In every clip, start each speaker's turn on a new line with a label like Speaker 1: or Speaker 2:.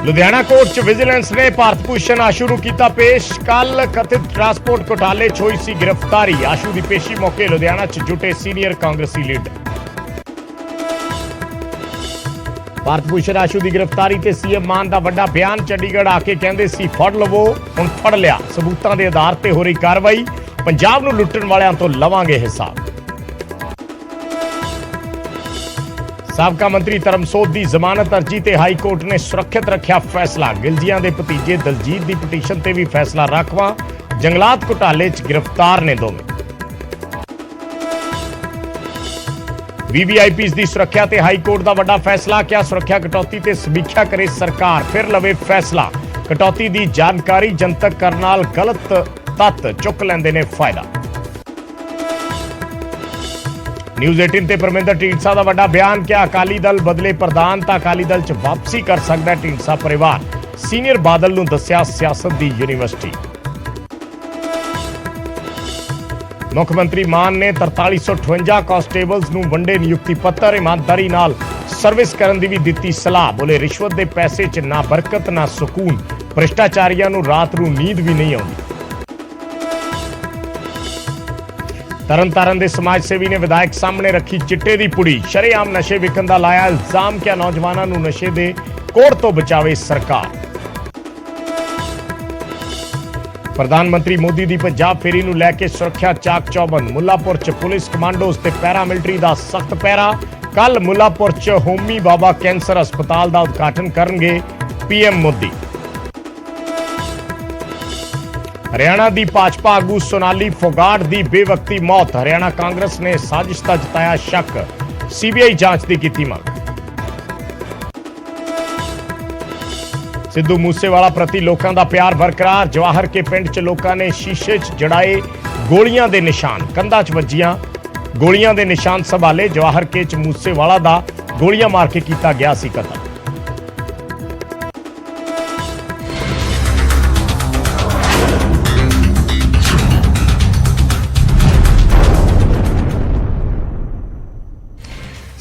Speaker 1: Ludhiana court च vigilance ने भारत भूषण आशू नूं कीता पेश। कल कथित ट्रांसपोर्ट घोटाले च होई सी गिरफ्तारी। आशू की पेशी मौके लुधियाना च जुटे सीनियर कांग्रेसी लीडर। भारत भूषण आशू की गिरफ्तारी ते सीएम मान का वड्डा बयान। चंडीगढ़ आके कहंदे सी फड़ लवो, हुण फड़ लिया। सबूतां दे आधार ते हो रही कार्रवाई। पंजाब नूं लुट्टण वालियां तो लवांगे हिसाब। साबका मंत्री धर्मसोत की जमानत अर्जी ते हाई कोर्ट ने सुरक्षित रखा फैसला। गिलजियां दे भतीजे दलजीत की पटीशन ते भी फैसला राखवा। जंगलात घोटाले च गिरफ्तार ने दोवें। वीवीआईपीज़ की सुरक्षा ते हाई कोर्ट का वड्डा फैसला। क्या सुरक्षा कटौती ते समीक्षा करे सरकार, फिर लवे फैसला। कटौती की जानकारी जनतक करने नाल गलत तत्त चुक लैंदे ने फायदा। न्यूज़ 18 ते परमिंदर ढींडसा का वड्डा बयान। क्या अकाली दल बदले प्रधान तो अकाली दल च वापसी कर सकता है ढींडसा परिवार। सीनियर बादल नूं दस्सिया सियासत की यूनिवर्सिटी। मुख्यमंत्री मान ने 4358 कांस्टेबल्स नूं वंडे नियुक्ति पत्र। ईमानदारी नाल सर्विस करन दी भी दित्ती सलाह। बोले रिश्वत दे पैसे च ना बरकत ना सुकून। भ्रष्टाचारियां नूं रात नूं नींद भी नहीं आउंदी। तरनतारन के समाज सेवी ने विधायक सामने रखी चिट्टे की पुड़ी। शरेआम नशे विकन का लाया इल्जाम। क्या नौजवानों को नशे के कोड़ तो बचावे सरकार। प्रधानमंत्री मोदी की पंजाब फेरी नूं लैके सुरक्षा चाक चौबंद। मुल्लापुर च पुलिस कमांडोज ते पैरामिलिटरी का सख्त पैरा। कल मुल्लापुर च होमी बाबा कैंसर अस्पताल का उद्घाटन करेंगे पीएम मोदी। हरियाणा की भाजपा आगू सोनाली फोगाट की बेवकती मौत। हरियाणा कांग्रेस ने साजिश का जताया शक। सीबीआई जांच की कीती मांग। सिद्धू मूसेवाला प्रति लोगों का प्यार बरकरार। जवाहर के पिंड च लोगों ने शीशे च जड़ाए गोलियां दे निशान। कंधा च वजियां गोलियां दे निशान संभाले। जवाहर के च मूसेवाला दा गोलियां मार के कीता गया सी कतल।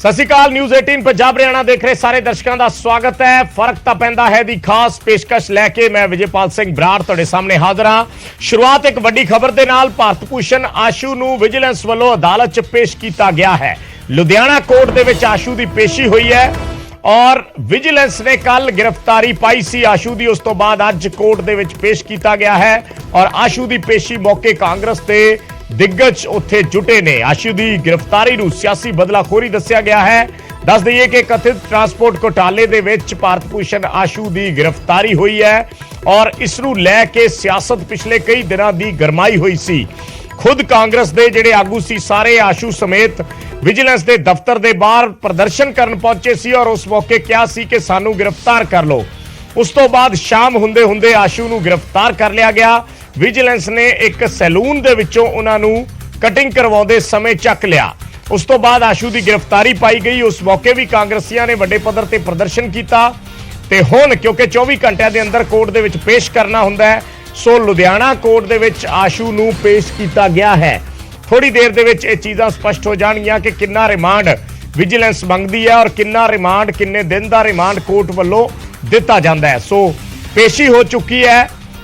Speaker 1: सत श्री अकाल। न्यूज़ 18 पंजाब हरियाणा देख रहे सारे दर्शकों का स्वागत है। फर्क तां पैंदा है दी खास पेशकश लैके मैं विजयपाल सिंह बराड़ तुहाडे सामने हाजिर हां। शुरुआत एक वड्डी खबर दे नाल। भारत भूषण आशू नूं विजिलेंस वालों अदालत च पेश किया गया है। लुधियाना कोर्ट दे विच आशू की पेशी हुई है और विजिलेंस ने कल गिरफ्तारी पाई सी आशू की। उस तो बाद अज कोर्ट दे विच पेश किया गया है और आशू की पेशी मौके कांग्रेस के दिग्गज उत्थे जुटे ने। आशू की गिरफ्तारी नूं सियासी बदलाखोरी दस्सिया गया है। दस दईए कि कथित ट्रांसपोर्ट घोटाले दे विच भारत भूषण आशू की गिरफ्तारी हुई है और इस नूं लैके सियासत पिछले कई दिनों की गरमाई हुई सी। खुद कांग्रेस के जिहड़े आगू सी सारे आशू समेत विजिलेंस के दफ्तर के बाहर प्रदर्शन करन पहुंचे सी और उस मौके कहा सी कि सानू गिरफ्तार कर लो। उस तो बाद शाम हुंदे हुंदे आशू नूं गिरफ्तार कर लिया गया। विजिलेंस ने एक सैलून दे विचों उन्हां नूं कटिंग करवाउंदे समय चक लिया। उस तो बाद आशू की गिरफ्तारी पाई गई। उस मौके भी कांग्रेसियां ने वड्डे पद्धर ते प्रदर्शन किया ते हुण क्योंकि 24 घंटिया के अंदर कोर्ट दे विच पेश करना हुंदा है, सो लुधियाना कोर्ट दे विच आशू नूं पेश किया गया है। थोड़ी देर दे विच ये चीज़ां स्पष्ट हो जाणगियां कि किन्ना रिमांड विजिलेंस मंगदी है और किन्ना रिमांड किन्ने दिन का रिमांड कोर्ट वालों दिता जाता है। सो पेशी हो चुकी है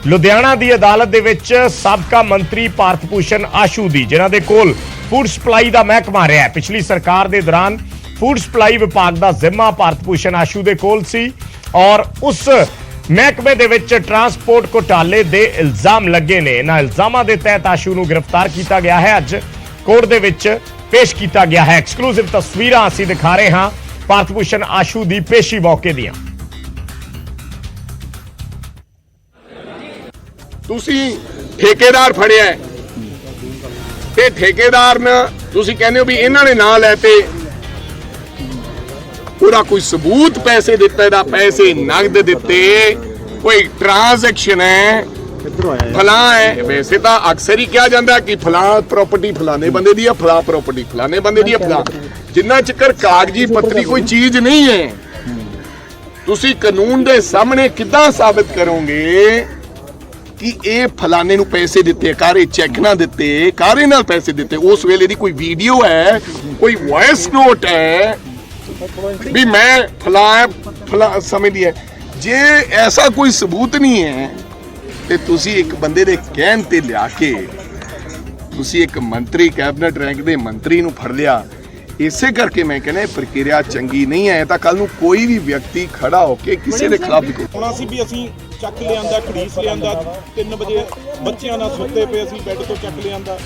Speaker 1: लुधियाना की अदालत दे विच साबका मंत्री भारत भूषण आशू दी, जिन्हां दे कोल फूड सप्लाई का महकमा रहा है। पिछली सरकार के दौरान फूड सप्लाई विभाग का जिम्मा भारत भूषण आशू दे कोल सी और उस महकमे दे विच ट्रांसपोर्ट घोटाले दे इल्जाम लगे ने। इन्हां इल्जामां दे तहत आशू नूं गिरफ्तार किया गया है। अज कोर्ट दे विच पेश किया गया है। एक्सक्लूसिव तस्वीरां असीं दिखा रहे हां भारत भूषण आशू की पेशी मौके दियां।
Speaker 2: ਤੁਸੀਂ ਠੇਕੇਦਾਰ ਫੜਿਆ ਤੇ ਠੇਕੇਦਾਰ ਨੇ ਤੁਸੀਂ ਕਹਿੰਦੇ ਹੋ ਵੀ ਇਹਨਾਂ ਨੇ ਨਾਂ ਲੈ ਤੇ ਉਹਦਾ ਕੋਈ ਸਬੂਤ ਪੈਸੇ ਦਿੱਤੇ ਦਾ, ਪੈਸੇ ਨਗਦ ਦਿੱਤੇ, ਕੋਈ ਟ੍ਰਾਂਜੈਕਸ਼ਨ ਹੈ, ਫਲਾਂ ਹੈ। ਵੈਸੇ ਤਾਂ ਅਕਸਰ ਹੀ ਕਿਹਾ ਜਾਂਦਾ ਕਿ ਫਲਾਂ ਪ੍ਰਾਪਰਟੀ ਫਲਾਣੇ ਬੰਦੇ ਦੀ ਹੈ, ਫਲਾਂ ਪ੍ਰਾਪਰਟੀ ਫਲਾਣੇ ਬੰਦੇ ਦੀ ਹੈ। ਫਲਾਂ ਜਿੰਨਾ ਚਿਰ ਕਾਗਜ਼ੀ ਪੱਤਰੀ ਕੋਈ ਚੀਜ਼ ਨਹੀਂ ਹੈ ਤੁਸੀਂ ਕਾਨੂੰਨ ਦੇ ਸਾਹਮਣੇ ਕਿੱਦਾਂ ਸਾਬਿਤ ਕਰੋਗੇ कि ये फलाने नूं पैसे दिते, कारे चैक ना दिते, कारे नाल पैसे दिते। उस वेले दी कोई वीडियो है, कोई वॉइस नोट है भी मैं फला समय दी है। ਜੇ ਐਸਾ ਕੋਈ ਸਬੂਤ ਨਹੀਂ ਹੈ ਤੇ ਤੁਸੀਂ ਇੱਕ ਬੰਦੇ ਦੇ ਕਹਿਣ ਤੇ ਲਿਆ ਕੇ ਤੁਸੀਂ ਇੱਕ ਮੰਤਰੀ, ਕੈਬਨਿਟ ਰੈਂਕ ਦੇ ਮੰਤਰੀ ਨੂੰ ਫੜ ਲਿਆ। ਇਸੇ ਕਰਕੇ ਮੈਂ ਕਹਿੰਦਾ ਇਹ ਪ੍ਰਕਿਰਿਆ ਚੰਗੀ ਨਹੀਂ ਹੈ। ਤਾਂ ਕੱਲ ਨੂੰ ਕੋਈ ਵੀ ਵਿਅਕਤੀ ਖੜਾ ਹੋ ਕੇ ਕਿਸੇ ਦੇ ਖਿਲਾਫ
Speaker 3: ਹੁਣ ਅਸੀਂ ਚੱਕ ਲਿਆਂਦਾ, ਘੜੀਸ ਲਿਆਂਦਾ, 3 ਵਜੇ ਬੱਚਿਆਂ ਨਾਲ ਸੁੱਤੇ ਪਏ ਅਸੀਂ ਬੈੱਡ ਤੋਂ ਚੱਕ ਲਿਆਂਦਾ।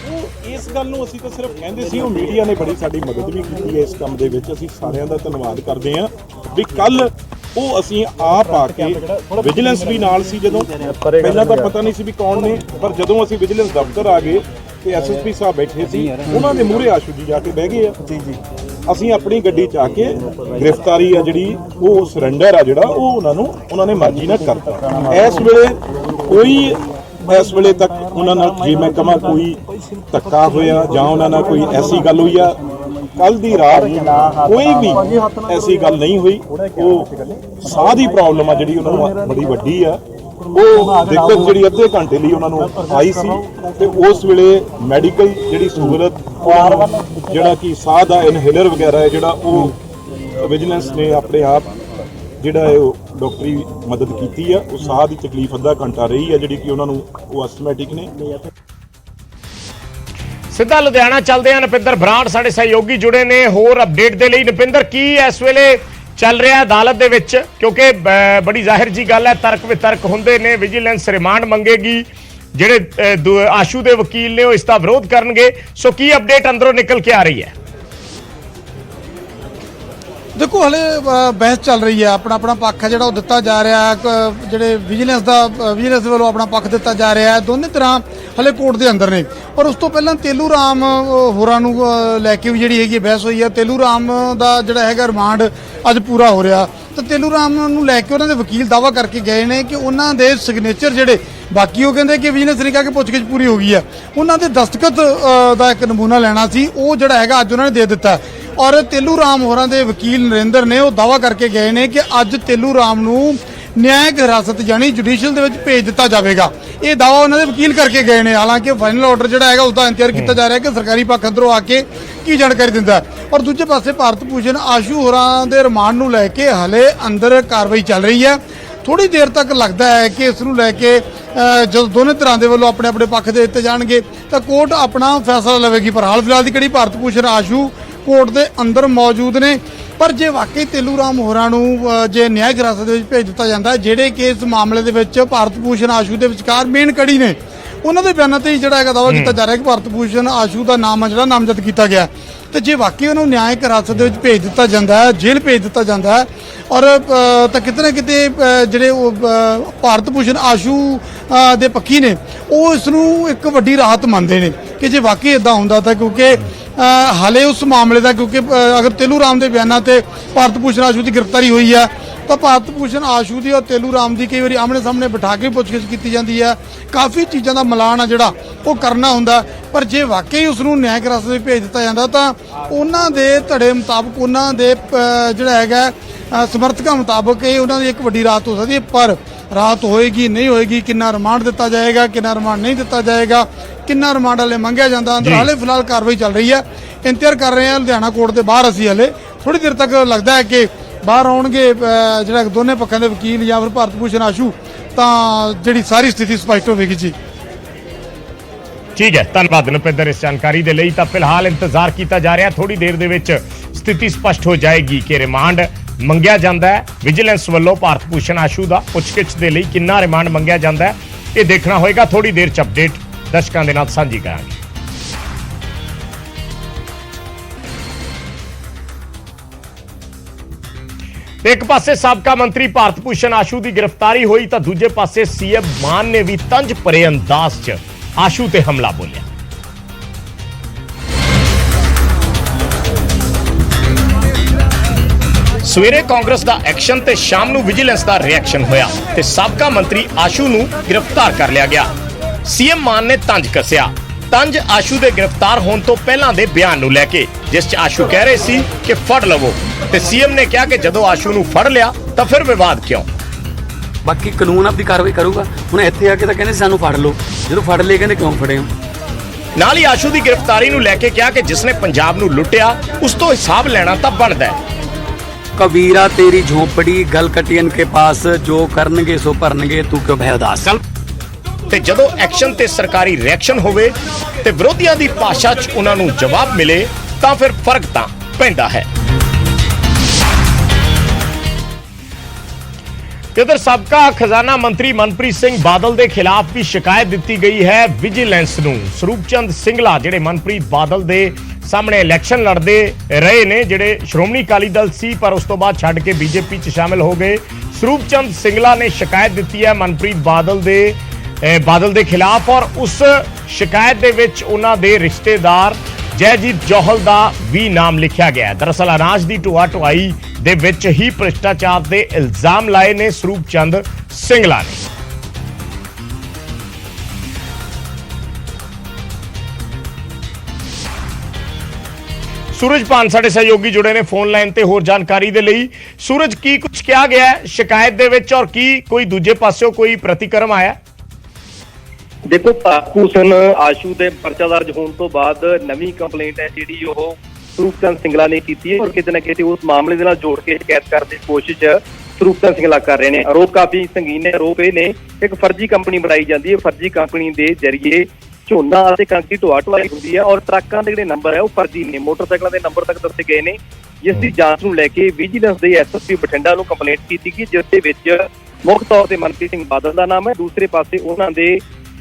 Speaker 3: ਉਹ ਇਸ ਗੱਲ ਨੂੰ ਅਸੀਂ ਤਾਂ ਸਿਰਫ ਕਹਿੰਦੇ ਸੀ। ਉਹ ਮੀਡੀਆ ਨੇ ਬੜੀ ਸਾਡੀ ਮਦਦ ਵੀ ਕੀਤੀ ਹੈ ਇਸ ਕੰਮ ਦੇ ਵਿੱਚ। ਅਸੀਂ ਸਾਰਿਆਂ ਦਾ ਧੰਨਵਾਦ ਕਰਦੇ ਹਾਂ ਵੀ ਕੱਲ ਉਹ ਅਸੀਂ ਆਪ ਆ ਕੇ ਵਿਜੀਲੈਂਸ ਵੀ ਨਾਲ ਸੀ। ਜਦੋਂ ਪਹਿਲਾਂ ਤਾਂ ਪਤਾ ਨਹੀਂ ਸੀ ਵੀ ਕੌਣ ਨੇ, ਪਰ ਜਦੋਂ ਅਸੀਂ ਵਿਜੀਲੈਂਸ ਦਫ਼ਤਰ ਆ ਗਏ ਤੇ ਐਸਐਸਪੀ ਸਾਹਿਬ ਬੈਠੇ ਸੀ, ਉਹਨਾਂ ਦੇ ਮੂਹਰੇ ਆਸ਼ੂ ਜੀ ਜਾ ਕੇ ਬਹਿ ਗਏ ਆ। ਅਸੀਂ ਆਪਣੀ ਗੱਡੀ 'ਚ ਆ ਕੇ ਗ੍ਰਿਫਤਾਰੀ ਆ ਜਿਹੜੀ ਉਹ ਸਰੈਂਡਰ ਆ ਜਿਹੜਾ ਉਹ ਉਹਨਾਂ ਨੇ ਮਰਜ਼ੀ ਨਾਲ ਕਰਤਾ। ਇਸ ਵੇਲੇ ਤੱਕ ਉਹਨਾਂ ਨਾਲ ਜੇ ਮੈਂ ਕਹਾਂ ਕੋਈ ਧੱਕਾ ਹੋਇਆ ਜਾਂ ਉਹਨਾਂ ਨਾਲ ਕੋਈ ਐਸੀ ਗੱਲ ਹੋਈ ਆ, ਕੱਲ ਦੀ ਰਾਤ ਕੋਈ ਵੀ ਐਸੀ ਗੱਲ ਨਹੀਂ ਹੋਈ। ਉਹ ਸਾਹ ਦੀ ਪ੍ਰੋਬਲਮ ਆ ਜਿਹੜੀ ਉਹਨਾਂ ਨੂੰ ਬੜੀ ਵੱਡੀ ਆ। ਉਹ ਦਿੱਕਤ ਜਿਹੜੀ ਅੱਧੇ ਘੰਟੇ ਲਈ ਉਹਨਾਂ ਨੂੰ ਆਈ ਸੀ ਤੇ ਉਸ ਵੇਲੇ ਮੈਡੀਕਲ ਜਿਹੜੀ ਸਹੂਲਤ ਜਿਹੜਾ ਕਿ ਸਾਹ ਦਾ ਇਨਹੇਲਰ ਵਗੈਰਾ ਹੈ ਜਿਹੜਾ ਉਹ ਵਿਜੀਲੈਂਸ ਨੇ ਆਪਣੇ ਆਪ ਜਿਹੜਾ ਹੈ ਉਹ ਡਾਕਟਰੀ ਮਦਦ ਕੀਤੀ ਆ। ਉਹ ਸਾਹ ਦੀ ਤਕਲੀਫ ਅੱਧਾ ਘੰਟਾ ਰਹੀ ਹੈ ਜਿਹੜੀ ਕਿ ਉਹਨਾਂ ਨੂੰ ਉਹ ਐਸਥਮੈਟਿਕ ਨੇ।
Speaker 1: ਸਿੱਧਾ ਲੁਧਿਆਣਾ ਚੱਲਦੇ ਹਾਂ। ਨਪਿੰਦਰ ਬਰਾੜ ਸਾਡੇ ਸਹਿਯੋਗੀ ਜੁੜੇ ਨੇ ਹੋਰ ਅਪਡੇਟ ਦੇ ਲਈ। ਨਪਿੰਦਰ, ਕੀ ਇਸ ਵੇਲੇ ਚੱਲ ਰਿਹਾ ਅਦਾਲਤ ਦੇ ਵਿੱਚ? ਕਿਉਂਕਿ ਬੜੀ ਜ਼ਾਹਿਰ ਜੀ ਗੱਲ ਹੈ, ਤਰਕ ਵਿਤਰਕ ਹੁੰਦੇ ਨੇ। ਵਿਜੀਲੈਂਸ ਰਿਮਾਂਡ ਮੰਗੇਗੀ, ਜਿਹੜੇ ਆਸ਼ੂ ਦੇ ਵਕੀਲ ਨੇ ਉਹ ਇਸ ਦਾ ਵਿਰੋਧ ਕਰਨਗੇ। ਸੋ ਕੀ ਅਪਡੇਟ ਅੰਦਰੋਂ ਨਿਕਲ ਕੇ ਆ ਰਹੀ ਹੈ?
Speaker 4: देखो हले बहस चल रही है। अपना अपना पक्ष है जो दिता जा रहा है, जो विजिलेंस वालों अपना पक्ष दिता जा रहा है। दोनों तरह हले कोर्ट के अंदर ने। और उस तो पहला तेलू राम होरां नूं लैके भी जिहड़ी हैगी बहस हुई है। तेलू राम का जिहड़ा हैगा रिमांड अज पूरा हो रहा, तो तेलू राम नूं लैके उन्होंने वकील दावा करके गए ने कि उन्होंने सिग्नेचर जिहड़े बाकी वो कहते कि विजिलेंस ने कहा कि पुछगिछ पूरी हो गई है, उन्होंने दस्तखत का एक नमूना लेना सी, वो जिहड़ा हैगा अज उन्होंने दे दिता। और तेलू राम होरां दे वकील नरेंद्र ने वो दावा करके गए ने कि अज तेलू राम नूं न्यायिक हिरासत यानी जुडिशियल दे विच भेज दिता जाएगा। ये दावा उन्होंने वकील करके गए ने। हालांकि फाइनल ऑर्डर जिहड़ा हैगा उसका इंतजार किया जा रहा है कि सरकारी पक्ष अंदरों आके की जानकारी दिंदा है। और दूजे पासे भारत भूषण आशू होरां दे रिमांड नूं लैके हले अंदर कार्रवाई चल रही है। थोड़ी देर तक लगता है कि इस नूं लैके जब दोनों तरह के वालों अपने अपने पक्ष दे दिते जाणगे तो कोर्ट अपना फैसला लवेगी। पर हाल फिलहाल की घड़ी भारत भूषण आशू कोर्ट के अंदर मौजूद ने। पर जे वाकई तेलू राम होरां नूं जे न्यायिक हिरासत दे विच भेज दिता जांदा है, जिहड़े कि इस मामले दे विच भारत भूषण आशू दे विचकार मेन कड़ी ने, उन्हां दे बयानां ते जिहड़ा हैगा दावा किया जा रहा है कि भारत भूषण आशू का नाम जिहड़ा नामजद किया गया। तो जे वाकई उन्होंने न्यायिक हिरासत दे विच भेज दिता जांदा है, जेल भेज दिता जांदा है, और तो किते ना किते जिहड़े भारत भूषण आशू दे पक्की ने वो इसनूं एक वड्डी राहत मनदे ने कि जे वाकई इदां हुंदा तां, क्योंकि हाले उस मामले का, क्योंकि अगर तेलू राम के बयानों से भारत भूषण आशू की गिरफ्तारी हुई है तो भारत भूषण आशू की और तेलू राम की कई बार आमने सामने बिठा के पुछगिछ की जाती है। काफ़ी चीज़ों का मिलान है जोड़ा वो करना होंगे। पर जे वाकई उसनूं न्यायिक हिरासत में भेज दिता जाता तो उन्होंने धड़े मुताबक उन्होंने जोड़ा है समर्थकों मुताबक ये उन्होंने एक वड्डी राहत हो सकती है। पर राहत होएगी नहीं होएगी, कितना रिमांड दिता जाएगा, कितना रिमांड नहीं दिता जाएगा, कितना रिमांड हले मंगया जाता, अंदर हाले फिलहाल कार्रवाई चल रही है। इंतजार कर रहे हैं लुधियाना कोर्ट के बाहर। असीं हले थोड़ी देर तक लगता है कि बाहर आउणगे जिहड़ा दोनों पक्षों के वकील या फिर भारत भूषण आशू, तो जिहड़ी सारी स्थिति स्पष्ट होगी जी।
Speaker 1: ठीक है, धन्यवाद नपिंदर इस जानकारी के लिए। तो फिलहाल इंतजार किया जा रहा, थोड़ी देर दे विच स्थिति स्पष्ट हो जाएगी कि रिमांड मंगया जाता है विजिलेंस वालों भारत भूषण आशू का पुछगिछ के लिए कितना रिमांड मंगया जाता है, ये देखना होगा। थोड़ी देर च अपडेट दर्शकों के नाल साझी करांगे। एक पासे साबका मंत्री भारत भूषण आशू की गिरफ्तारी हुई तो दूजे पासे सीएम मान ने भी तंज भरे अंदाज च आशू ते हमला बोलिया। सवेरे कांग्रेस का एक्शन ते शाम नूं विजिलेंस का रिएक्शन होया ते साबका मंत्री आशू नूं गिरफ्तार कर लिया गया। सीएम मान ने तंज कसिया। तंज आशू दे गिरफ्तार होने तो पहला दे बयान नूं लैके, जिस च आशू कह रहे सी कि फड़ लवो, ते सीएम ने कहा कि जदों आशू नूं फड़ लिया तो फिर विवाद क्यों।
Speaker 5: बाकी कानून अपनी कार्रवाई करूगा। हुण इत्थे आके तां कहंदे सानूं फड़ लो, जदों फड़ लए कहंदे क्यों फड़े हो।
Speaker 1: नाल ही आशू की गिरफ्तारी नूं लैके कहा कि जिसने पंजाब नूं लुटिया उस तो हिसाब लेना तां बनदा है।
Speaker 5: कबीरा तेरी झोपड़ी गल कटियन के पास जो करनगे सो भरनगे तू क्यों भय उदास।
Speaker 1: ਤੇ ਜਦੋਂ ਐਕਸ਼ਨ ਤੇ ਸਰਕਾਰੀ ਰਿਐਕਸ਼ਨ ਹੋਵੇ ਤੇ ਵਿਰੋਧੀਆਂ ਦੀ ਭਾਸ਼ਾ 'ਚ ਉਹਨਾਂ ਨੂੰ ਜਵਾਬ ਮਿਲੇ ਤਾਂ ਫਿਰ ਫਰਕ ਤਾਂ ਪੈਂਦਾ ਹੈ। इधर सबका खजाना मंत्री मनप्रीत सिंह बादल के खिलाफ भी शिकायत दी गई है विजिलेंस नूं। स्वरूपचंद सिंगला जिहड़े मनप्रीत बादल के सामने इलैक्शन लड़ते रहे ने, जिहड़े श्रोमणी अकाली दल सी पर उस तो बाद छड्ड के बीजेपी च शामिल हो गए। स्वरूपचंद सिंगला ने शिकायत दी है मनप्रीत बादल के खिलाफ और उस शिकायत दे विच उन्हां दे रिश्तेदार जयजीत जौहल का भी नाम लिखा गया है। दरअसल अनाज की ढोआ ढुआई ਦੇ ਵਿੱਚ ਹੀ ਭ੍ਰਿਸ਼ਟਾਚਾਰ ਦੇ ਇਲਜ਼ਾਮ ਲਾਏ ਨੇ ਸਰੂਪਚੰਦ ਸਿੰਗਲਾ ਨੇ। सूरज पान साडे सहयोगी जुड़े ने फोन लाइन ते होर जानकारी दे लई। सूरज, की कुछ किया गया है शिकायत दे विच और की कोई दूजे पासों कोई प्रतिक्रम आया?
Speaker 6: देखो, भूषण आशू ਦੇ ਪਰਚਾ ਦਰਜ ਹੋਣ ਤੋਂ ਬਾਅਦ ਨਵੀਂ ਕੰਪਲੇਂਟ ਹੈ ਜਿਹੜੀ ਉਹ ਸਰੂਪਚੰਦ ਸਿੰਗਲਾ ਨੇ ਕੀਤੀ ਹੈ ਔਰ ਕਿਤੇ ਨਾ ਕਿਤੇ ਉਸ ਮਾਮਲੇ ਦੇ ਨਾਲ ਜੋੜ ਕੇ ਸ਼ਿਕਾਇਤ ਕਰਨ ਦੀ ਕੋਸ਼ਿਸ਼ ਸਰੂਪਚੰਦ ਸਿੰਗਲਾ ਕਰ ਰਹੇ ਨੇ। ਆਰੋਪ ਕਾਫੀ ਸੰਗੀਨ ਨੇ। ਆਰੋਪ ਇਹ ਨੇ ਇੱਕ ਫਰਜ਼ੀ ਕੰਪਨੀ ਬਣਾਈ ਜਾਂਦੀ ਹੈ, ਫਰਜ਼ੀ ਕੰਪਨੀ ਦੇ ਜ਼ਰੀਏ ਝੋਨਾ ਅਤੇ ਕਣਕ ਦੀ ਢੋਆ ਢੁਆਈ ਹੁੰਦੀ ਹੈ ਔਰ ਟਰੱਕਾਂ ਦੇ ਜਿਹੜੇ ਨੰਬਰ ਹੈ ਉਹ ਫਰਜ਼ੀ ਨੇ, ਮੋਟਰਸਾਈਕਲਾਂ ਦੇ ਨੰਬਰ ਤੱਕ ਦੱਸੇ ਗਏ ਨੇ। ਜਿਸ ਦੀ ਜਾਂਚ ਨੂੰ ਲੈ ਕੇ ਵਿਜੀਲੈਂਸ ਦੇ ਐਸਐਸਪੀ ਬਠਿੰਡਾ ਨੂੰ ਕੰਪਲੇਂਟ ਕੀਤੀ ਗਈ, ਜਿਸ ਦੇ ਵਿੱਚ ਮੁੱਖ ਤੌਰ ਤੇ ਮਨਪ੍ਰੀਤ ਸਿੰਘ ਬਾਦਲ ਦਾ ਨਾਮ ਹੈ, ਦੂਸਰੇ ਪਾਸੇ ਉਹਨਾਂ ਦੇ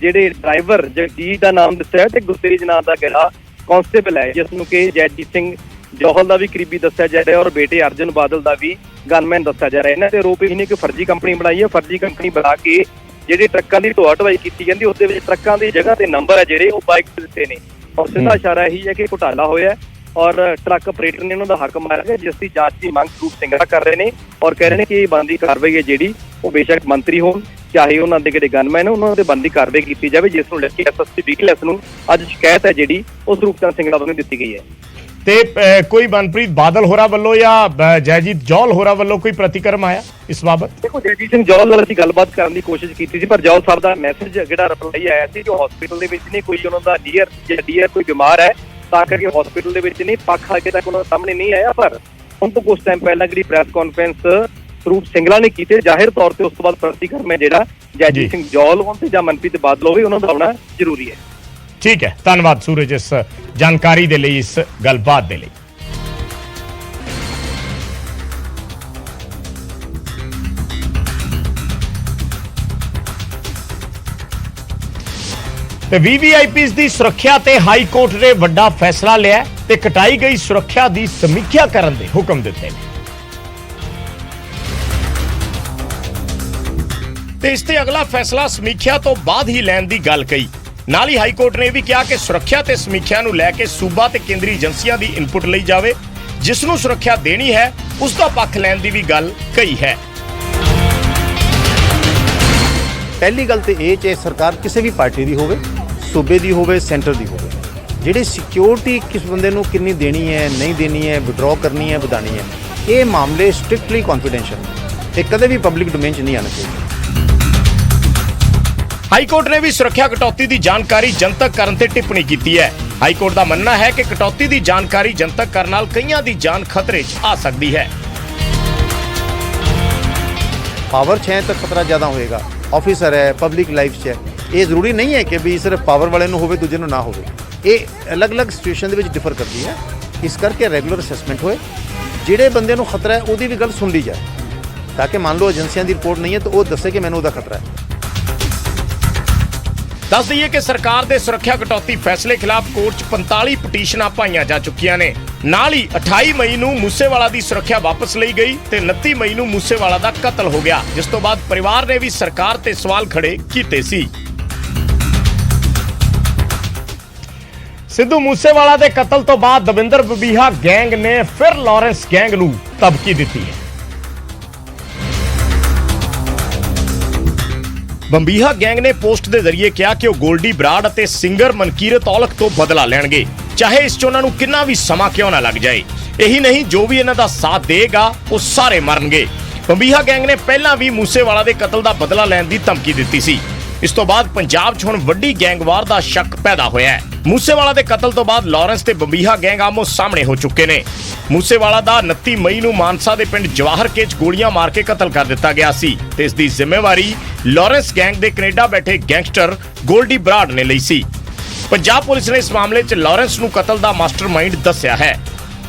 Speaker 6: ਜਿਹੜੇ ਡਰਾਈਵਰ ਜਗਜੀਤ ਦਾ ਨਾਮ ਦੱਸਿਆ ਤੇ ਗੁਰਤੇਜ ਨਾਮ ਦਾ ਜਿਹੜਾ ਕਾਂਸਟੇਬਲ ਹੈ, ਜਿਸ ਨੂੰ ਕਿ ਜੈਜੀਤ ਸਿੰਘ ਜੌਹਲ ਦਾ ਵੀ ਕਰੀਬੀ ਦੱਸਿਆ ਜਾ ਰਿਹਾ ਔਰ ਬੇਟੇ ਅਰਜਨ ਬਾਦਲ ਦਾ ਵੀ ਗਨਮੈਨ ਦੱਸਿਆ ਜਾ ਰਿਹਾ। ਇਹਨਾਂ ਤੇ ਆਰੋਪ ਇਹ ਨੇ ਕਿ ਫਰਜ਼ੀ ਕੰਪਨੀ ਬਣਾਈ ਹੈ, ਫਰਜ਼ੀ ਕੰਪਨੀ ਬਣਾ ਕੇ ਜਿਹੜੇ ਟਰੱਕਾਂ ਦੀ ਢੋਆ ਢੁਆਈ ਕੀਤੀ ਜਾਂਦੀ ਉਸ ਦੇ ਵਿੱਚ ਟਰੱਕਾਂ ਦੀ ਜਗ੍ਹਾ ਤੇ ਨੰਬਰ ਹੈ ਜਿਹੜੇ ਉਹ ਬਾਈਕ ਤੇ ਦਿੱਤੇ ਨੇ ਔਰ ਸਿੱਧਾ ਇਸ਼ਾਰਾ ਇਹੀ ਹੈ ਕਿ ਘੁਟਾਲਾ ਹੋਇਆ ਔਰ ਟਰੱਕ ਆਪਰੇਟਰ ਨੇ ਉਹਨਾਂ ਦਾ ਹੱਕ ਮਾਰਿਆ ਗਿਆ, ਜਿਸ ਦੀ ਜਾਂਚ ਦੀ ਮੰਗ ਸਰੂਪ ਸਿੰਗਲਾ ਕਰ ਰਹੇ ਨੇ ਔਰ ਕਹਿ ਰਹੇ ਨੇ ਕਿ ਇਹ ਬਣਦੀ ਕਾਰਵਾਈ ਹੈ ਜਿਹੜੀ ਉਹ ਬੇਸ਼ੱਕ ਮੰਤਰੀ ਹੋਣ ਚਾਹੇ ਉਹਨਾਂ ਦੇ ਜਿਹੜੇ ਗਨਮੈਨ ਉਹਨਾਂ ਦੇ ਬਣਦੀ ਕਾਰਵਾਈ ਕੀਤੀ ਜਾਵੇ, ਜਿਸ ਨੂੰ ਲੈ ਕੇ ਐਸਐਸਪੀ ਵਿਜੀਲੈਂਸ ਨੂੰ ਅੱਜ ਸ਼ਿਕਾਇਤ ਹੈ ਜਿਹੜੀ ਉਹ ਸਰੂਪਚੰਦ ਸਿੰਗਲਾ ਵੱਲੋਂ ਦਿੱਤੀ ਗਈ ਹੈ।
Speaker 1: ਤੇ ਕੋਈ ਮਨਪ੍ਰੀਤ ਬਾਦਲ ਹੋਰਾਂ ਵੱਲੋਂ ਜਾਂ ਜੈਜੀਤ ਜੌਹਲ ਹੋਰਾਂ ਵੱਲੋਂ ਕੋਈ ਪ੍ਰਤੀਕਰਮ ਆਇਆ ਇਸ ਬਾਬਤ?
Speaker 6: ਦੇਖੋ, ਜੈਜੀਤ ਸਿੰਘ ਜੌਹਲ ਨਾਲ ਅਸੀਂ ਗੱਲਬਾਤ ਕਰਨ ਦੀ ਕੋਸ਼ਿਸ਼ ਕੀਤੀ ਸੀ ਪਰ ਜੌਹਲ ਸਾਹਿਬ ਦਾ ਮੈਸੇਜ ਜਿਹੜਾ ਰਿਪਲਾਈ ਆਇਆ ਸੀ ਜੋ ਹਸਪੀਟਲ ਦੇ ਵਿੱਚ ਨਹੀਂ, ਕੋਈ ਉਹਨਾਂ ਦਾ ਡੀਅਰ ਕੋਈ ਬਿਮਾਰ ਹੈ ਤਾਂ ਕਰਕੇ ਹਸਪੀਟਲ ਦੇ ਵਿੱਚ ਨਹੀਂ, ਪੱਖ ਅਜੇ ਤੱਕ ਉਹਨਾਂ ਸਾਹਮਣੇ ਨਹੀਂ ਆਇਆ। ਪਰ ਹੁਣ ਤੋਂ ਕੁਝ ਟਾਈਮ ਪਹਿਲਾਂ ਜਿਹੜੀ ਪ੍ਰੈਸ ਕਾਨਫਰੰਸ ਸਰੂਪ ਸਿੰਗਲਾ ਨੇ ਕੀਤੀ ਜ਼ਾਹਿਰ ਤੌਰ ਤੇ ਉਸ ਤੋਂ ਬਾਅਦ ਪ੍ਰਤੀਕਰਮ ਹੈ ਜਿਹੜਾ ਜੈਜੀਤ ਸਿੰਘ ਜੌਹਲ ਹੋਣ ਤੇ ਜਾਂ ਮਨਪ੍ਰੀਤ ਬਾਦਲ ਹੋਵੇ ਉਹਨਾਂ ਦਾ ਆਉਣਾ ਜ਼ਰੂਰੀ ਹੈ।
Speaker 1: ठीक है, धन्यवाद सूरज इस जानकारी दे लई, इस गलबात दे लई। ते VVIPs दी सुरक्षा ते हाई कोर्ट ने वड्डा फैसला लिया ते कटाई गई सुरक्षा दी समीक्षा करन दे हुक्म दिते ने। ते इस ते अगला फैसला समीक्षा तो बाद ही लैन दी गल कही। ਨਾਲ ਹੀ ਹਾਈ ਕੋਰਟ ਨੇ ਇਹ ਵੀ ਕਿਹਾ ਕਿ ਸੁਰੱਖਿਆ ਤੇ ਸਮੀਖਿਆ ਨੂੰ ਲੈ ਕੇ ਸੂਬਾ ਤੇ ਕੇਂਦਰੀ ਏਜੰਸੀਆਂ ਦੀ ਇਨਪੁਟ ਲਈ ਜਾਵੇ, ਜਿਸ ਨੂੰ ਸੁਰੱਖਿਆ ਦੇਣੀ ਹੈ ਉਸ ਦਾ ਪੱਖ ਲੈਣ ਦੀ ਵੀ ਗੱਲ ਕਹੀ ਹੈ।
Speaker 7: ਪਹਿਲੀ ਗੱਲ ਤੇ ਇਹ ਚਾਹੇ ਸਰਕਾਰ ਕਿਸੇ ਵੀ ਪਾਰਟੀ ਦੀ ਹੋਵੇ, ਸੂਬੇ ਦੀ ਹੋਵੇ, ਸੈਂਟਰ ਦੀ ਹੋਵੇ, ਜਿਹੜੀ ਸਿਕਿਉਰਿਟੀ ਕਿਸ ਬੰਦੇ ਨੂੰ ਕਿੰਨੀ ਦੇਣੀ ਹੈ, ਨਹੀਂ ਦੇਣੀ ਹੈ, ਵਿਡਰਾਅ ਕਰਨੀ ਹੈ, ਵਧਾਣੀ ਹੈ, ਇਹ ਮਾਮਲੇ ਸਟ੍ਰਿਕਟਲੀ ਕੌਨਫੀਡੈਂਸ਼ੀਅਲ ਤੇ ਕਦੇ ਵੀ ਪਬਲਿਕ ਡੋਮੇਨ 'ਚ ਨਹੀਂ ਆਉਣਾ ਚਾਹੀਦਾ।
Speaker 1: ਹਾਈ ਕੋਰਟ ਨੇ ਵੀ ਸੁਰੱਖਿਆ ਕਟੌਤੀ ਦੀ ਜਾਣਕਾਰੀ ਜਨਤਕ ਕਰਨ ਤੇ ਟਿੱਪਣੀ ਕੀਤੀ ਹੈ। ਹਾਈ ਕੋਰਟ ਦਾ ਮੰਨਣਾ ਹੈ ਕਿ ਕਟੌਤੀ ਦੀ ਜਾਣਕਾਰੀ ਜਨਤਕ ਕਰਨ ਨਾਲ ਕਈਆਂ ਦੀ ਜਾਨ ਖਤਰੇ 'ਚ ਆ ਸਕਦੀ ਹੈ।
Speaker 7: ਪਾਵਰ 'ਚ ਹੈ ਤਾਂ ਖਤਰਾ ਜ਼ਿਆਦਾ ਹੋਏਗਾ, ਆਫਿਸਰ ਹੈ, ਪਬਲਿਕ ਲਾਈਫ 'ਚ ਹੈ, ਇਹ ਜ਼ਰੂਰੀ ਨਹੀਂ ਹੈ ਕਿ ਵੀ ਸਿਰਫ ਪਾਵਰ ਵਾਲੇ ਨੂੰ ਹੋਵੇ ਦੂਜੇ ਨੂੰ ਨਾ ਹੋਵੇ, ਇਹ ਅਲੱਗ-ਅਲੱਗ ਸਿਚੁਏਸ਼ਨ ਦੇ ਵਿੱਚ ਡਿਫਰ ਕਰਦੀ ਹੈ। ਇਸ ਕਰਕੇ ਰੈਗੂਲਰ ਅਸੈਸਮੈਂਟ ਹੋਏ, ਜਿਹੜੇ ਬੰਦੇ ਨੂੰ ਖਤਰਾ ਹੈ ਉਹਦੀ ਵੀ ਗੱਲ ਸੁਣ ਲਈ ਜਾਏ ਤਾਂ ਕਿ ਮੰਨ ਲਓ ਏਜੰਸੀਆਂ ਦੀ ਰਿਪੋਰਟ ਨਹੀਂ ਹੈ ਤਾਂ ਉਹ ਦੱਸੇ ਕਿ ਮੈਨੂੰ ਉਹਦਾ ਖਤਰਾ ਹੈ।
Speaker 1: ਦੱਸ ਦਈਏ ਕਿ ਸਰਕਾਰ ਦੇ ਸੁਰੱਖਿਆ ਕਟੌਤੀ ਫੈਸਲੇ ਖਿਲਾਫ ਕੋਰਟ 'ਚ 45 ਪਟੀਸ਼ਨਾਂ ਪਾਈਆਂ ਜਾ ਚੁੱਕੀਆਂ ਨੇ। ਨਾਲ ਹੀ 28 ਮਈ ਨੂੰ ਮੂਸੇਵਾਲਾ ਦੀ ਸੁਰੱਖਿਆ ਵਾਪਸ ਲਈ ਗਈ ਤੇ 29 ਮਈ ਨੂੰ ਮੂਸੇਵਾਲਾ ਦਾ ਕਤਲ ਹੋ ਗਿਆ, ਜਿਸ ਤੋਂ ਬਾਅਦ ਪਰਿਵਾਰ ਨੇ ਵੀ ਸਰਕਾਰ ਤੇ ਸਵਾਲ ਖੜੇ ਕੀਤੇ ਸੀ। ਸਿੱਧੂ ਮੂਸੇਵਾਲਾ ਦੇ ਕਤਲ ਤੋਂ ਬਾਅਦ ਦਵਿੰਦਰ ਬਬੀਹਾ ਗੈਂਗ ਨੇ ਫਿਰ ਲਾਰੈਂਸ ਗੈਂਗ ਨੂੰ ਧਮਕੀ ਦਿੱਤੀ ਹੈ। ਬੰਬੀਹਾ ਗੈਂਗ ਨੇ ਪੋਸਟ ਦੇ ਜ਼ਰੀਏ ਕਿਹਾ ਕਿ ਉਹ ਗੋਲਡੀ ਬਰਾੜ ਅਤੇ ਸਿੰਗਰ ਮਨਕੀਰਤ ਔਲਖ ਤੋਂ ਬਦਲਾ ਲੈਣਗੇ, ਚਾਹੇ ਇਸ 'ਚ ਉਹਨਾਂ ਨੂੰ ਕਿੰਨਾ ਵੀ ਸਮਾਂ ਕਿਉਂ ਨਾ ਲੱਗ ਜਾਏ। ਇਹੀ ਨਹੀਂ, ਜੋ ਵੀ ਇਹਨਾਂ ਦਾ ਸਾਥ ਦੇਗਾ ਉਹ ਸਾਰੇ ਮਰਨਗੇ। ਬੰਬੀਹਾ ਗੈਂਗ ਨੇ ਪਹਿਲਾਂ ਵੀ ਮੂਸੇਵਾਲਾ ਦੇ ਕਤਲ ਦਾ ਬਦਲਾ ਲੈਣ ਦੀ ਧਮਕੀ ਦਿੱਤੀ ਸੀ। ਇਸ ਤੋਂ ਬਾਅਦ ਪੰਜਾਬ 'ਚ ਹੁਣ ਵੱਡੀ ਗੈਂਗਵਾਰ ਦਾ ਸ਼ੱਕ ਪੈਦਾ ਹੋਇਆ ਹੈ। ਮੂਸੇਵਾਲਾ ਦੇ ਕਤਲ ਤੋਂ ਬਾਅਦ ਲਾਰੈਂਸ ਤੇ ਬੰਬੀਹਾ ਗੈਂਗ ਆਮੋ ਸਾਹਮਣੇ ਹੋ ਚੁੱਕੇ ਨੇ। ਮੂਸੇਵਾਲਾ ਦਾ 29 ਮਈ ਨੂੰ ਮਾਨਸਾ ਦੇ ਪਿੰਡ ਜਵਾਹਰ ਕੇ 'ਚ ਗੋਲੀਆਂ ਮਾਰ ਕੇ ਕਤਲ ਕਰ ਦਿੱਤਾ ਗਿਆ ਸੀ ਤੇ ਇਸ ਦੀ ਜ਼ਿੰਮੇਵਾਰੀ ਲਾਰੈਂਸ ਗੈਂਗ ਦੇ ਕੈਨੇਡਾ ਬੈਠੇ ਗੈਂਗਸਟਰ ਗੋਲਡੀ ਬਰਾੜ ਨੇ ਲਈ ਸੀ। ਪੰਜਾਬ ਪੁਲਿਸ ਨੇ ਇਸ ਮਾਮਲੇ 'ਚ ਲਾਰੈਂਸ ਨੂੰ ਕਤਲ ਦਾ ਮਾਸਟਰਮਾਈਂਡ ਦੱਸਿਆ ਹੈ।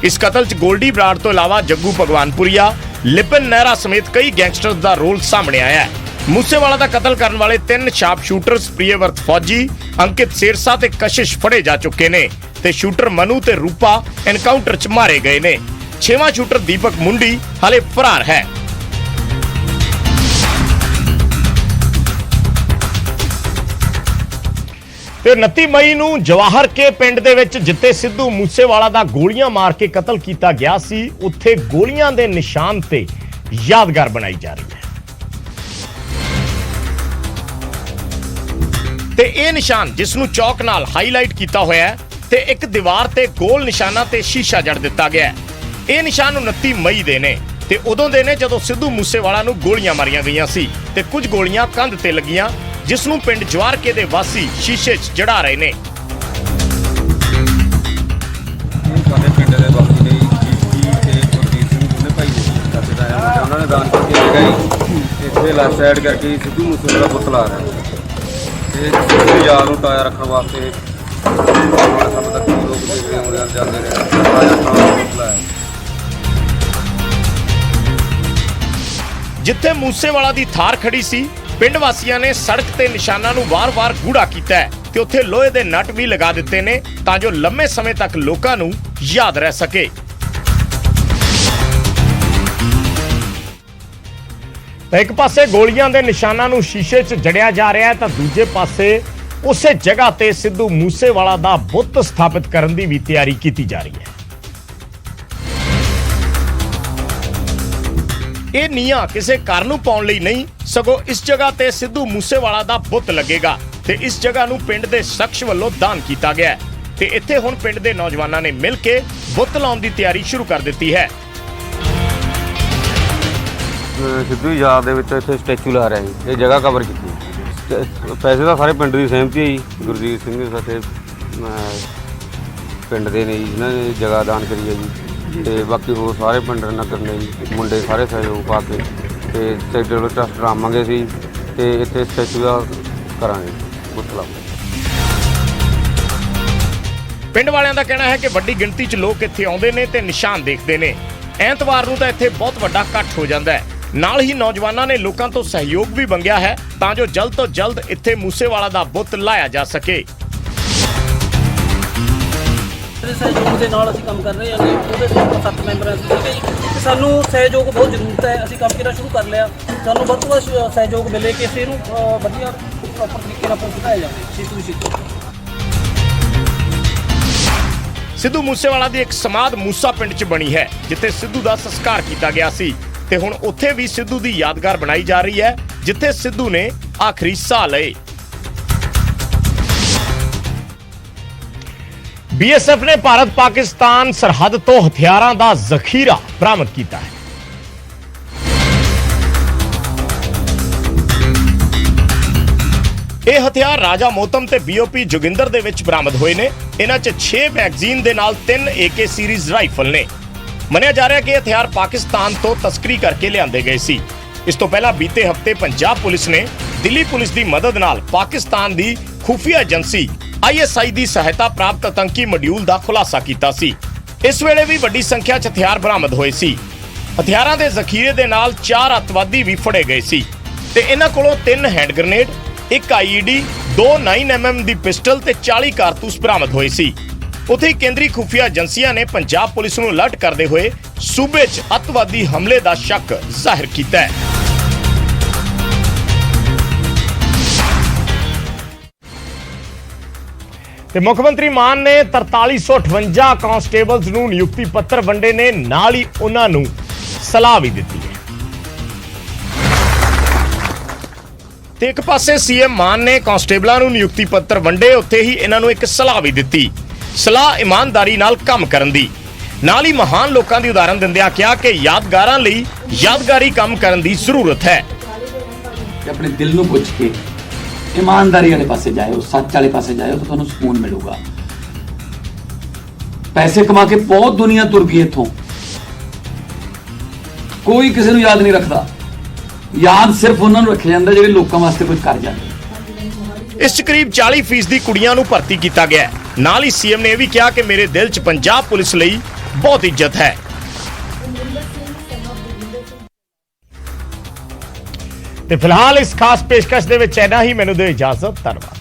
Speaker 1: ਇਸ ਕਤਲ 'ਚ ਗੋਲਡੀ ਬਰਾੜ ਤੋਂ ਇਲਾਵਾ ਜੱਗੂ ਭਗਵਾਨਪੁਰੀਆ, ਲਿਪਨ ਨਹਿਰਾ ਸਮੇਤ ਕਈ ਗੈਂਗਸਟਰਸ ਦਾ ਰੋਲ ਸਾਹਮਣੇ ਆਇਆ ਹੈ। ਮੂਸੇਵਾਲਾ ਦਾ ਕਤਲ ਕਰਨ ਵਾਲੇ 3 ਸ਼ਾਰਪ ਸ਼ੂਟਰਸ ਪ੍ਰਿਯਵਰਤ ਫੌਜੀ, ਅੰਕਿਤ ਸਿਰਸਾ ਤੇ ਕਸ਼ਿਸ਼ ਫੜੇ ਜਾ ਚੁੱਕੇ ਨੇ ਤੇ ਸ਼ੂਟਰ ਮਨੂ ਤੇ ਰੂਪਾ ਐਨਕਾਊਂਟਰ 'ਚ ਮਾਰੇ ਗਏ ਨੇ। 6ਵਾਂ ਸ਼ੂਟਰ ਦੀਪਕ ਮੁੰਡੀ ਹਾਲੇ ਫਰਾਰ ਹੈ। ਤੇ 29 ਮਈ ਨੂੰ ਜਵਾਹਰ ਕੇ ਪਿੰਡ ਦੇ ਵਿੱਚ ਜਿੱਥੇ ਸਿੱਧੂ ਮੂਸੇਵਾਲਾ ਦਾ ਗੋਲੀਆਂ ਮਾਰ ਕੇ ਕਤਲ ਕੀਤਾ ਗਿਆ ਸੀ, ਉੱਥੇ ਗੋਲੀਆਂ ਦੇ ਨਿਸ਼ਾਨ ਤੇ ਯਾਦਗਾਰ ਬਣਾਈ ਜਾ ਰਹੀ ਹੈ। ਤੇ ਇਹ ਨਿਸ਼ਾਨ ਜਿਸ ਨੂੰ ਚੌਕ ਨਾਲ ਹਾਈਲਾਈਟ ਕੀਤਾ ਹੋਇਆ ਹੈ ਤੇ ਇੱਕ ਦੀਵਾਰ ਤੇ ਗੋਲ ਨਿਸ਼ਾਨਾਂ ਤੇ ਸ਼ੀਸ਼ਾ ਜੜ ਦਿੱਤਾ ਗਿਆ ਹੈ। ਇਹ ਨਿਸ਼ਾਨ 29 ਮਈ ਦੇ ਨੇ ਤੇ ਉਦੋਂ ਦੇ ਨੇ ਜਦੋਂ ਸਿੱਧੂ ਮੂਸੇਵਾਲਾ ਨੂੰ ਗੋਲੀਆਂ ਮਾਰੀਆਂ ਗਈਆਂ ਸੀ ਤੇ ਕੁਝ ਗੋਲੀਆਂ ਕੰਧ ਤੇ ਲੱਗੀਆਂ, ਜਿਸ ਨੂੰ ਪਿੰਡ ਜਵਾਰਕੇ ਦੇ ਵਾਸੀ ਸ਼ੀਸ਼ੇ 'ਚ ਜੜਾ ਰਹੇ ਨੇ।
Speaker 8: ਸਾਡੇ ਪਿੰਡ ਦੇ ਵਾਸੀ ਨੇ ਜੀਤੀ ਤੇ ਗੁਰਦੀਪ ਸਿੰਘ ਦੋਨੇ ਭਾਈ ਕਰਦੇ ਦਾ ਉਹਨਾਂ ਨੇ ਦਾਨ ਕਰਕੇ ਲੈ ਗਏ। ਇੱਥੇ ਲੈਫਟ ਸਾਈਡ ਕਰਕੇ ਸਿੱਧੂ ਮੂਸੇਵਾਲਾ ਦਾ ਪੁਤਲਾ ਆ ਰਿਹਾ ਤੇ ਸਿੱਧੂ ਯਾਰ ਨੂੰ ਟਾਇਆ ਰੱਖਣ ਵਾਸਤੇ ਸਭ ਤੱਕ ਲੋਕ ਦੇਖਦੇ ਆਉਂਦੇ ਜਾਂਦੇ ਨੇ। ਪੁਤਲਾ ਹੈ
Speaker 1: ਜਿੱਥੇ ਮੂਸੇਵਾਲਾ ਦੀ ਥਾਰ ਖੜੀ ਸੀ, ਪਿੰਡ ਵਾਸੀਆਂ ਨੇ ਸੜਕ ਤੇ ਨਿਸ਼ਾਨਾਂ ਨੂੰ ਵਾਰ-ਵਾਰ ਗੂੜਾ ਕੀਤਾ ਹੈ ਤੇ ਉੱਥੇ ਲੋਹੇ ਦੇ ਨਟ ਵੀ ਲਗਾ ਦਿੱਤੇ ਨੇ ਤਾਂ ਜੋ ਲੰਮੇ ਸਮੇਂ ਤੱਕ ਲੋਕਾਂ ਨੂੰ ਯਾਦ ਰਹਿ ਸਕੇ। ਤਾਂ ਇੱਕ ਪਾਸੇ ਗੋਲੀਆਂ ਦੇ ਨਿਸ਼ਾਨਾਂ ਨੂੰ ਸ਼ੀਸ਼ੇ 'ਚ ਜੜਿਆ ਜਾ ਰਿਹਾ ਹੈ ਤਾਂ ਦੂਜੇ ਪਾਸੇ ਉਸੇ ਜਗ੍ਹਾ ਤੇ ਸਿੱਧੂ ਮੂਸੇਵਾਲਾ ਦਾ ਬੁੱਤ ਸਥਾਪਿਤ ਕਰਨ ਦੀ ਵੀ ਤਿਆਰੀ ਕੀਤੀ ਜਾ ਰਹੀ ਹੈ। ਇਹ ਨੀਹਾਂ ਕਿਸੇ ਘਰ ਨੂੰ ਪਾਉਣ ਲਈ ਨਹੀਂ, ਸਗੋਂ ਇਸ ਜਗ੍ਹਾ ਤੇ ਸਿੱਧੂ ਮੂਸੇਵਾਲਾ ਦਾ ਬੁੱਤ ਲੱਗੇਗਾ ਤੇ ਇਸ ਜਗ੍ਹਾ ਨੂੰ ਪਿੰਡ ਦੇ ਸ਼ਖਸ ਵੱਲੋਂ ਦਾਨ ਕੀਤਾ ਗਿਆ ਹੈ ਤੇ ਇੱਥੇ ਹੁਣ ਪਿੰਡ ਦੇ ਨੌਜਵਾਨਾਂ ਨੇ ਮਿਲ ਕੇ ਬੁੱਤ ਲਾਉਣ ਦੀ ਤਿਆਰੀ ਸ਼ੁਰੂ ਕਰ ਦਿੱਤੀ ਹੈ।
Speaker 8: ਸਿੱਧੂ ਯਾਦ ਦੇ ਵਿੱਚ ਇੱਥੇ ਸਟੈਚੂ ਲਾ ਰਿਹਾ ਜੀ, ਇਹ ਜਗ੍ਹਾ ਕਵਰ ਕੀਤੀ। ਪੈਸੇ ਤਾਂ ਸਾਰੇ ਪਿੰਡ ਦੀ ਸਹਿਮਤੀ ਹੈ ਜੀ। ਗੁਰਦੀਪ ਸਿੰਘ ਸਾਡੇ ਪਿੰਡ ਦੇ ਨੇ ਜੀ, ਇਹਨਾਂ ਨੇ ਜਗ੍ਹਾ ਦਾਨ ਕਰੀ ਹੈ ਜੀ ਤੇ ਬਾਕੀ ਹੋਰ ਸਾਰੇ ਪਿੰਡ ਨਗਰ ਨੇ ਜੀ, ਮੁੰਡੇ ਸਾਰੇ ਸਹਿਯੋਗ ਪਾ ਕੇ ਤੇ ਚੈਰੀਟੇਬਲ ਟਰੱਸਟ ਬਣਾਵਾਂਗੇ ਸੀ ਤੇ ਇੱਥੇ ਸਟੈਚੂ ਦਾ ਕਰਾਂਗੇ ਬੁੱਤ ਲਾਵਾਂਗੇ।
Speaker 1: ਪਿੰਡ ਵਾਲਿਆਂ ਦਾ ਕਹਿਣਾ ਹੈ ਕਿ ਵੱਡੀ ਗਿਣਤੀ 'ਚ ਲੋਕ ਇੱਥੇ ਆਉਂਦੇ ਨੇ ਤੇ ਨਿਸ਼ਾਨ ਦੇਖਦੇ ਨੇ। ਐਤਵਾਰ ਨੂੰ ਤਾਂ ਇੱਥੇ ਬਹੁਤ ਵੱਡਾ ਇਕੱਠ ਹੋ ਜਾਂਦਾ ਹੈ। ਨਾਲ ਹੀ ਨੌਜਵਾਨਾਂ ਨੇ ਲੋਕਾਂ ਤੋਂ ਸਹਿਯੋਗ ਵੀ ਮੰਗਿਆ ਹੈ ਤਾਂ ਜੋ ਜਲਦ ਤੋਂ ਜਲਦ ਇੱਥੇ ਮੂਸੇਵਾਲਾ ਦਾ ਬੁੱਤ ਲਾਇਆ ਜਾ ਸਕੇ।
Speaker 9: ਸਹਿਯੋਗ ਦੇ ਨਾਲ ਅਸੀਂ ਕੰਮ ਕਰ ਰਹੇ ਹਾਂ। ਉਹਦੇ 7 ਮੈਂਬਰ ਅਸੀਂ ਠੀਕ ਹੈ ਜੀ ਤੇ ਸਾਨੂੰ ਸਹਿਯੋਗ ਬਹੁਤ ਜ਼ਰੂਰਤ ਹੈ। ਅਸੀਂ ਕੰਮ ਕਿਹੜਾ ਸ਼ੁਰੂ ਕਰ ਲਿਆ, ਸਾਨੂੰ ਵੱਧ ਤੋਂ ਵੱਧ ਸਹਿਯੋਗ ਮਿਲੇ ਕਿ ਇਹਨੂੰ ਵਧੀਆ ਪ੍ਰੋਪਰ ਤਰੀਕੇ ਨਾਲ ਪਹੁੰਚਾਇਆ ਜਾਵੇ ਸਿੱਧੂ।
Speaker 1: ਸਿੱਧੂ ਮੂਸੇਵਾਲਾ ਦੀ ਇੱਕ ਸਮਾਧ ਮੂਸਾ ਪਿੰਡ 'ਚ ਬਣੀ ਹੈ ਜਿੱਥੇ ਸਿੱਧੂ ਦਾ ਸੰਸਕਾਰ ਕੀਤਾ ਗਿਆ ਸੀ ਤੇ ਹੁਣ ਉੱਥੇ ਵੀ ਸਿੱਧੂ ਦੀ ਯਾਦਗਾਰ ਬਣਾਈ ਜਾ ਰਹੀ ਹੈ ਜਿੱਥੇ ਸਿੱਧੂ ਨੇ ਆਖਰੀ ਸਾਹ ਲਏ। BSF ਨੇ ਭਾਰਤ ਪਾਕਿਸਤਾਨ ਸਰਹੱਦ ਤੋਂ ਹਥਿਆਰਾਂ ਦਾ ਜ਼ਖੀਰਾ ਬਰਾਮਦ ਕੀਤਾ ਹੈ। ਇਹ ਹਥਿਆਰ ਰਾਜਾ ਮੋਤਮ ਤੇ BOP ਜੋਗਿੰਦਰ ਦੇ ਵਿੱਚ ਬਰਾਮਦ ਹੋਏ ਨੇ। ਇਹਨਾਂ 'ਚ 6 ਮੈਗਜ਼ੀਨ ਦੇ ਨਾਲ 3 AK ਸੀਰੀਜ਼ ਰਾਈਫਲ ਨੇ। ਮੰਨਿਆ ਜਾ ਰਿਹਾ ਕਿ ਇਹ ਹਥਿਆਰ ਪਾਕਿਸਤਾਨ ਤੋਂ ਤਸਕਰੀ ਕਰਕੇ ਲਿਆਂਦੇ ਗਏ ਸੀ। ਇਸ ਤੋਂ ਪਹਿਲਾਂ ਬੀਤੇ ਹਫ਼ਤੇ ਪੰਜਾਬ ਪੁਲਿਸ ਨੇ ਦਿੱਲੀ ਪੁਲਿਸ ਦੀ ਮਦਦ ਨਾਲ ਪਾਕਿਸਤਾਨ ਦੀ ਖੁਫੀਆ ਏਜੰਸੀ ISI ਦੀ ਸਹਾਇਤਾ ਪ੍ਰਾਪਤ ਆਤੰਕੀ ਮੋਡਿਊਲ ਦਾ ਖੁਲਾਸਾ ਕੀਤਾ ਸੀ। ਇਸ ਵੇਲੇ ਵੀ ਵੱਡੀ ਸੰਖਿਆ 'ਚ ਹਥਿਆਰ ਬਰਾਮਦ ਹੋਏ ਸੀ। ਹਥਿਆਰਾਂ ਦੇ ਜ਼ਖੀਰੇ ਦੇ ਨਾਲ 4 ਅੱਤਵਾਦੀ ਵੀ ਫੜੇ ਗਏ ਸੀ ਤੇ ਇਹਨਾਂ ਕੋਲੋਂ 3 ਹੈਂਡ ਗ੍ਰੇਨੇਡ, 1 IED, 2 9mm ਦੀ ਪਿਸਟਲ ਤੇ 40 ਕਾਰਤੂਸ ਬਰਾਮਦ ਹੋਏ ਸੀ। ਉੱਥੇ ਹੀ ਕੇਂਦਰੀ ਖੁਫੀਆ ਏਜੰਸੀਆਂ ਨੇ ਪੰਜਾਬ ਪੁਲਿਸ ਨੂੰ ਅਲਰਟ ਕਰਦੇ ਹੋਏ ਸੂਬੇ 'ਚ ਅੱਤਵਾਦੀ ਹਮਲੇ ਦਾ ਸ਼ੱਕ ਜ਼ਾਹਿਰ ਕੀਤਾ ਹੈ। ਤੇ ਮੁੱਖ ਮੰਤਰੀ ਮਾਨ ਨੇ 4358 ਕਾਂਸਟੇਬਲਸ ਨੂੰ ਨਿਯੁਕਤੀ ਪੱਤਰ ਵੰਡੇ ਨੇ, ਨਾਲ ਹੀ ਉਹਨਾਂ ਨੂੰ ਸਲਾਹ ਵੀ ਦਿੱਤੀ ਹੈ। ਤੇ ਇੱਕ ਪਾਸੇ CM ਮਾਨ ਨੇ ਕਾਂਸਟੇਬਲਾਂ ਨੂੰ ਨਿਯੁਕਤੀ ਪੱਤਰ ਵੰਡੇ, ਉੱਥੇ ਹੀ ਇਹਨਾਂ ਨੂੰ ਇੱਕ ਸਲਾਹ ਵੀ ਦਿੱਤੀ। ਸਲਾਹ ਇਮਾਨਦਾਰੀ ਨਾਲ ਕੰਮ ਕਰਨ ਦੀ, ਨਾਲ ਹੀ ਮਹਾਨ ਲੋਕਾਂ ਦੀ ਉਦਾਹਰਨ ਦਿੰਦਿਆਂ ਕਿਹਾ ਕਿ ਯਾਦਗਾਰਾਂ ਲਈ ਯਾਦਗਾਰੀ ਕੰਮ ਕਰਨ ਦੀ ਜ਼ਰੂਰਤ ਹੈ।
Speaker 5: ਆਪਣੇ ਦਿਲ ਨੂੰ ਪੁੱਛ ਕੇ ਇਮਾਨਦਾਰੀ ਵਾਲੇ ਪਾਸੇ ਜਾਇਓ, ਸੱਚ ਵਾਲੇ ਪਾਸੇ ਜਾਇਓ ਤਾਂ ਤੁਹਾਨੂੰ ਸਕੂਨ ਮਿਲੂਗਾ। ਪੈਸੇ ਕਮਾ ਕੇ ਬਹੁਤ ਦੁਨੀਆ ਤੁਰ ਗਈ ਇੱਥੋਂ, ਕੋਈ ਕਿਸੇ ਨੂੰ ਯਾਦ ਨਹੀਂ ਰੱਖਦਾ। ਯਾਦ ਸਿਰਫ ਉਹਨਾਂ ਨੂੰ ਰੱਖਿਆ ਜਾਂਦਾ ਜਿਹੜੇ ਲੋਕਾਂ ਵਾਸਤੇ ਕੁਝ ਕਰ ਜਾਂਦੇ।
Speaker 1: ਇਸ 'ਚ ਕਰੀਬ 40% ਦੀ ਕੁੜੀਆਂ ਨੂੰ ਭਰਤੀ ਕੀਤਾ ਗਿਆ ਹੈ। ਨਾਲ ਹੀ ਸੀਐਮ ਨੇ ਇਹ ਵੀ ਕਿਹਾ ਕਿ ਮੇਰੇ ਦਿਲ 'ਚ ਪੰਜਾਬ ਪੁਲਿਸ ਲਈ ਬਹੁਤ ਇੱਜ਼ਤ ਹੈ। ਤੇ ਫਿਲਹਾਲ ਇਸ ਖਾਸ ਪੇਸ਼ਕਸ਼ ਦੇ ਵਿੱਚ ਇੰਨਾ ਹੀ। ਮੈਨੂੰ ਦਿਓ ਇਜਾਜ਼ਤ, ਧੰਨਵਾਦ।